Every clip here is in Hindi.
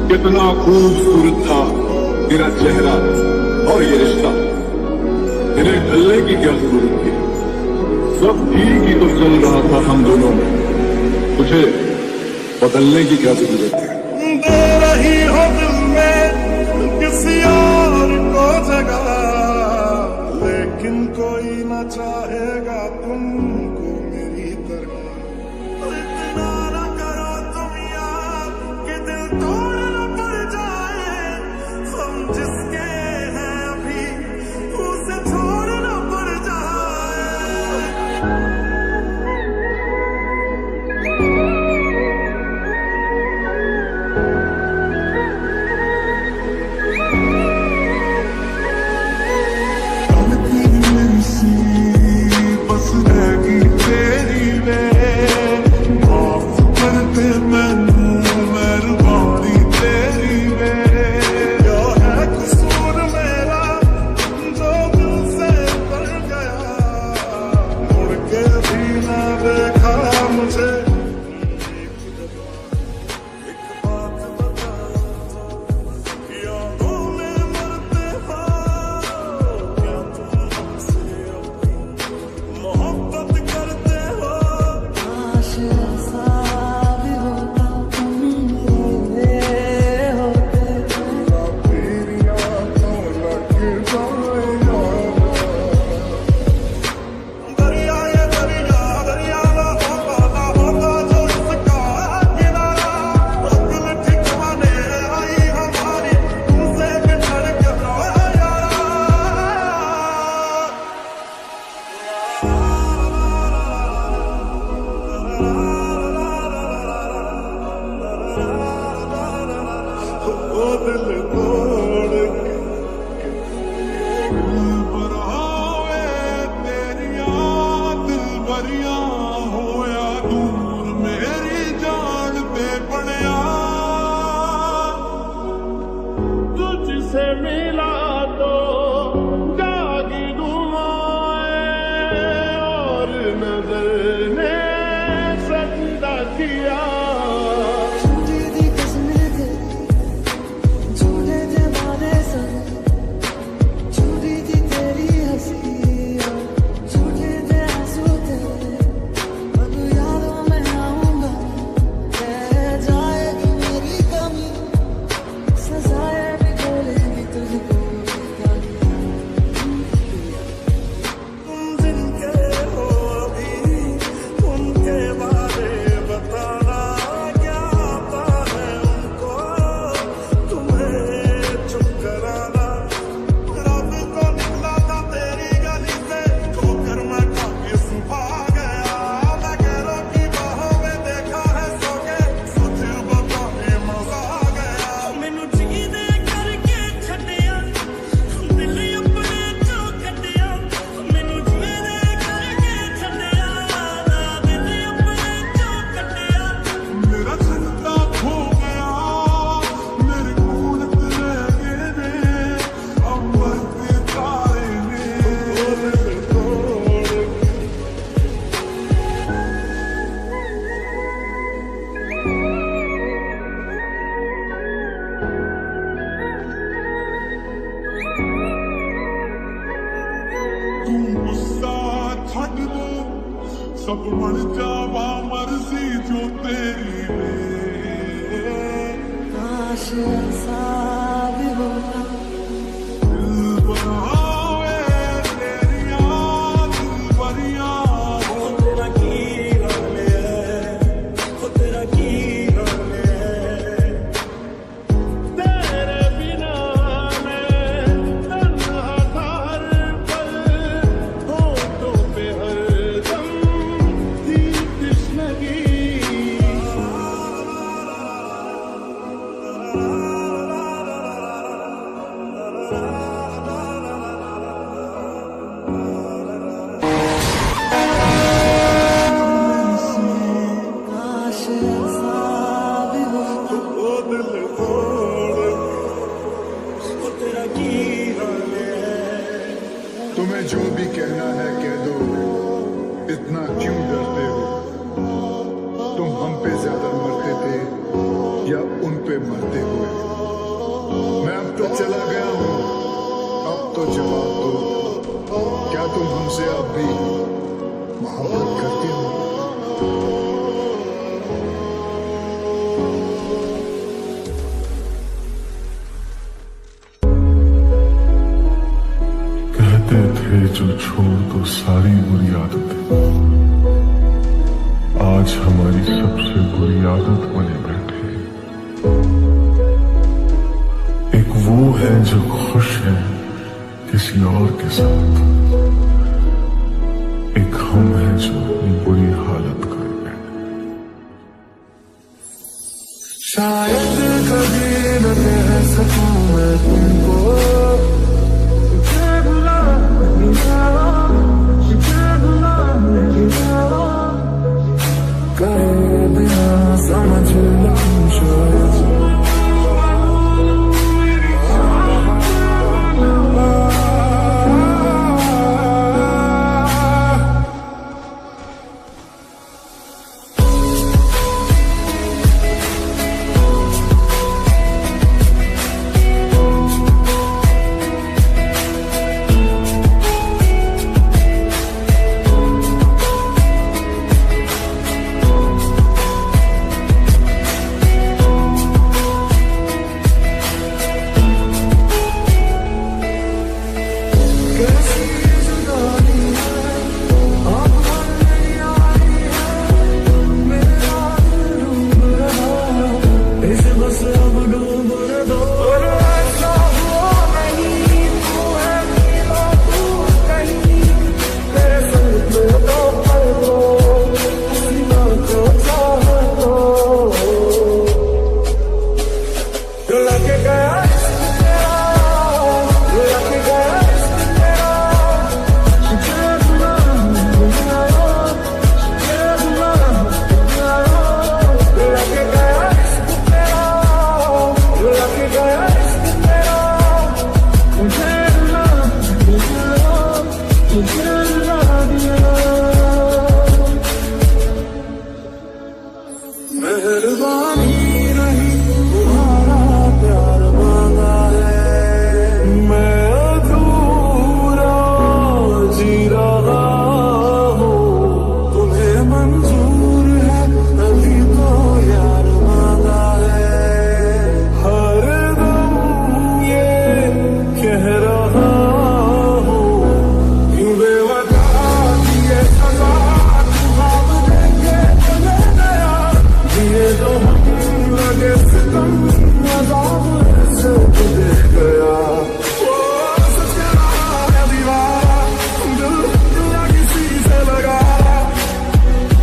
कितना खूबसूरत था तेरा चेहरा और ये रिश्ता, तेरे ढलने की क्या जरूरत थी। सब ठीक ही तो चल रहा था हम दोनों में, तुझे बदलने की क्या जरूरत है। दे रही हो दिल में किसी और को जगह, लेकिन कोई न चाहेगा तुमको मेरी तरह। इतना न करो तुम यार कि दिल तोड़ न पड़ जाए, हम जिसके हैं अभी उसे छोड़ न पड़ जाए। बस रहेगी तेरी वे, माफ करते मैनू मेहरबानी तेरी वे। क्या है कसूर मेरा जो दिल से बढ़ गया, मुड़ के भी ना देखा मुझे। एक बात बता, यादों में मरते हो क्या तुम हमसे मोहब्बत करते हो। काश ऐसा भी होता तुम मेरे होते। तेरी आंखों लग जाए दरिया, ये दरिया दरिया ना होता जो इसका किनारा। दिल ठिकाने आई हमारी तुमसे बिछड़ के रोया यारा। ओ दिल तोड़ के दिल बरहावे तेरिया, दिल बरिया होया दूर मेरी जान पे पड़िया। तुझसे मिला तो जागी दुआएं, और नजर ने सजदा किया। झूठी थी कसमें थे, झूठे थे वादे सब, झूठी थी तेरी हंसी और झूठे थे आंसू तेरे। अब यादों में आऊंगा, रह जाएगी मेरी कमी, सजाएं भी खोलेंगी तुझको क्या किया। तुम जिनके हो अभी उनके बारे बताना, क्या आता है उनको तुम्हें चुप कराना। रब को निकला था तेरी गली से, ठोकर मैं खा के सुबह गया। मैं गैरों की बाहों में देखा है सो के, सच बताने मजा आ गया। मैनू जीने करके छड्डिया, दिल अपने चों कड्डिया। मैनू जीने करके छड्डिया, दिल अपने चों कड्डिया। मेरा छंदा खो गया, मेरे खून रह गए ने अंबर के तारे ने। दिल तोड़ के तू गुस्सा छड्ड दे, सब बन जावा मर्जी जो तेरी वे। काश ऐसा भी होता दिल बनावे तेरिया, दिल बरिया हो। तेरा की हाल है, हो तेरा की हाल है। तेरे बिना मैं तन्हा था हर पल, होठों पे हरदम थी तृष्णगी। काश ऐसा भी होता ओ दिल तोड़ के हो तेरा की हाल है। तुम्हें जो भी कहना है कह दो, इतना क्यों डरते हो। तुम हम पे ज्यादा मरते थे या उन पे मरते हुए। मैं अब तो चला गया हूँ, अब तो जवाब दो, क्या तुम हमसे अब भी मोहब्बत करते हो? कहते थे जो छोड़ दो सारी बुरी आदतें, आज हमारी सबसे बुरी आदत बने बैठे। एक वो है जो खुश है किसी और के साथ, एक हम है जो अपनी बुरी हालत कर बैठे। शायद कभी न कह सकूं मैं तुमको, कहे बिना समझ लूं शायद। मेहरबानी नहीं तुम्हारा प्यार मांगा है, मैं अधूरा जी रहा हूँ। तुम्हें मंजूर है अभी तो यार मांगा है, हर दम ये कह रहा हूँ। क्यों बेवफा ये सजा तुम देंगे चले गया, ये तो हम लगे सितम अज़ाब से दे गया। ओ सच्चा है दीवारा, दिल किसी से लगा,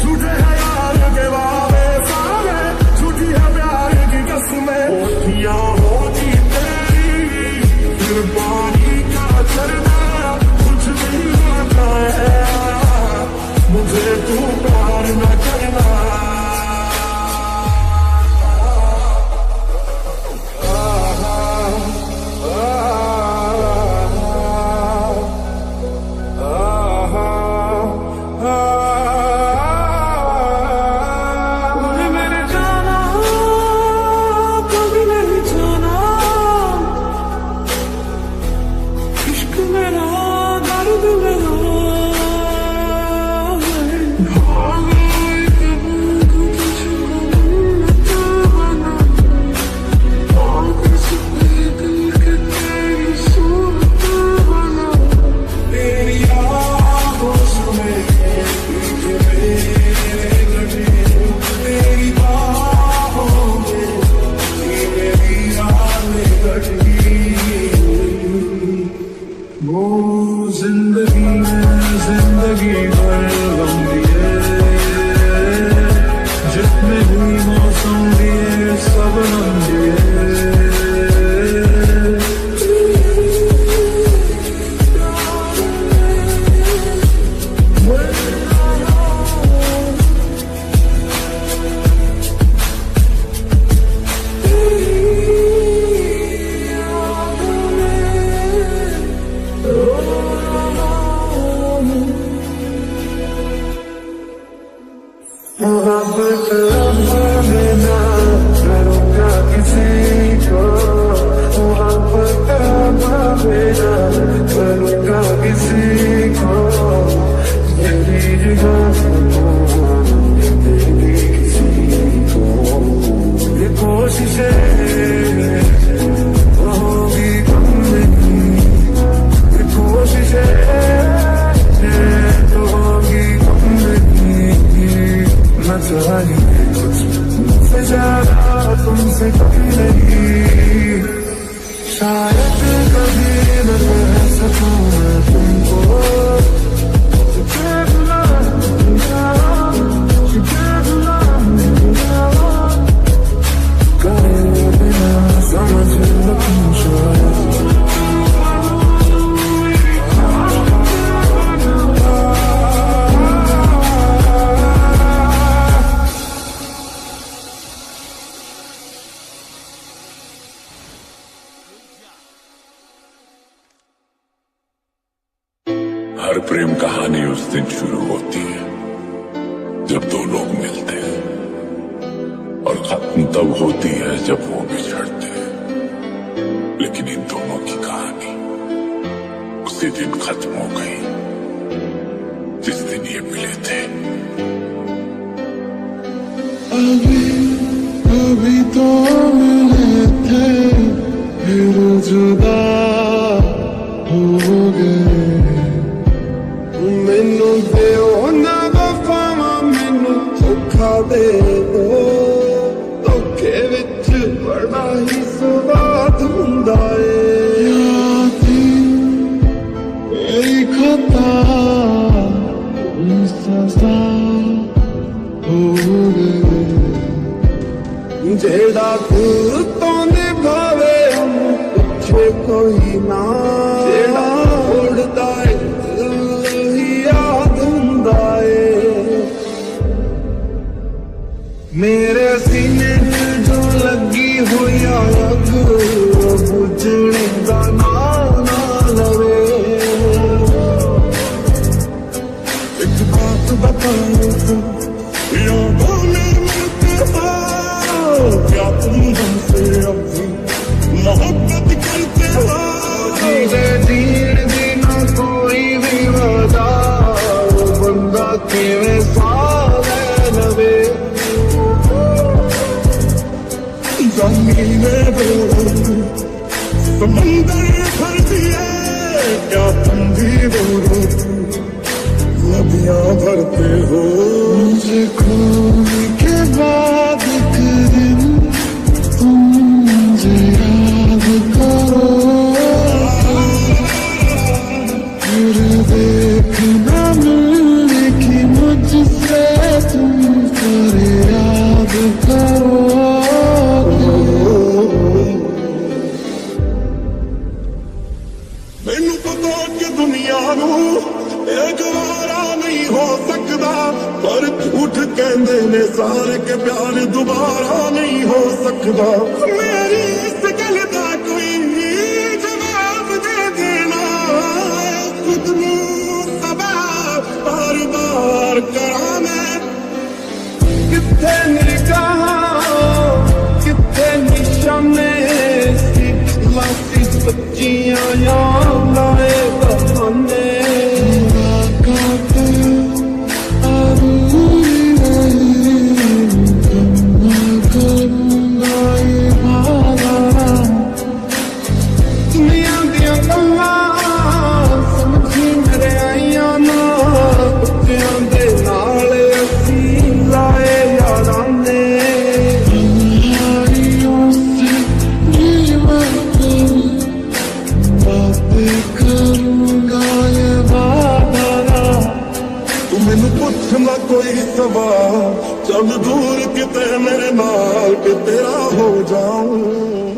झूठे हैं यार के वादे सारे, झूठी है प्यार की कसमें। होतियां होती तेरी फिर पानी का झरना, कुछ भी आता है मुझे तू प्यार न करना। जिंदगी भर गम दिए, जितने भी मौसम दिए सब हम दिए। मोहब्बत में जो देगी किसी को, ये कोशिशें होगी कम नहीं, ये कोशिशें तो होगी कम नहीं। न चाहिए कुछ मुझसे ज्यादा तुमसे कभी नहीं, शायद कभी न कह सकूं मैं तुमको, समझ लो तुम शायद। हर प्रेम कहानी उस दिन शुरू होती है जब दो लोग मिलते हैं, और खत्म तब होती है जब वो बिछड़ते हैं। लेकिन इन दोनों की कहानी उसी दिन खत्म हो गई जिस दिन ये मिले थे। अभी तो मिले थे, फिर जुदा हो गए। मैनू देओ ना वफावा, मैनू धोखा दे दो, धोखे विच बड़ा ही स्वाद हुंदा है। मेरी खता सजा हो गई, जेड़ा दिल तो निभावे पूछे कोई ना, जेड़ा उड़दा है मेरे सीने जो लगी हुई आग बुझने का ना लवे। एक बात बताऊं तो यादों में मिलते हो, क्या तुम हमसे अभी मोहब्बत करते हो? जीने दी ना कोई भी वजह, बंदा किवें सावे लवे। जमीनें बोलो समंदर भर दिए, क्या तुम भी बोलो नदियां भरते हो? मुझे खोने के बाद एक दिन तुम मुझे याद करो, फिर देखना मिलने की मुझसे तुम फिर याद करो। मैनू पता कि दुनिया नू एक गवारा नहीं हो सकता, पर झूठ कहंदे ने सारे के प्यार दोबारा नहीं हो सकता। मेरी इस गल दा कोई जवाब दे देना, खुद नू सवाल बार बार करा मैं। किथे निगाह किथे निशाने, लासी सच्चियां याद आए बहाने। दुनिया दियां गल्लां समझी मेरे आईया ना, बच्चों दे नाल असीं लाए यारां ने। मैनू पुछना कोई सवाल, चल दूर किते मेरे नाल कि तेरा हो जाऊं।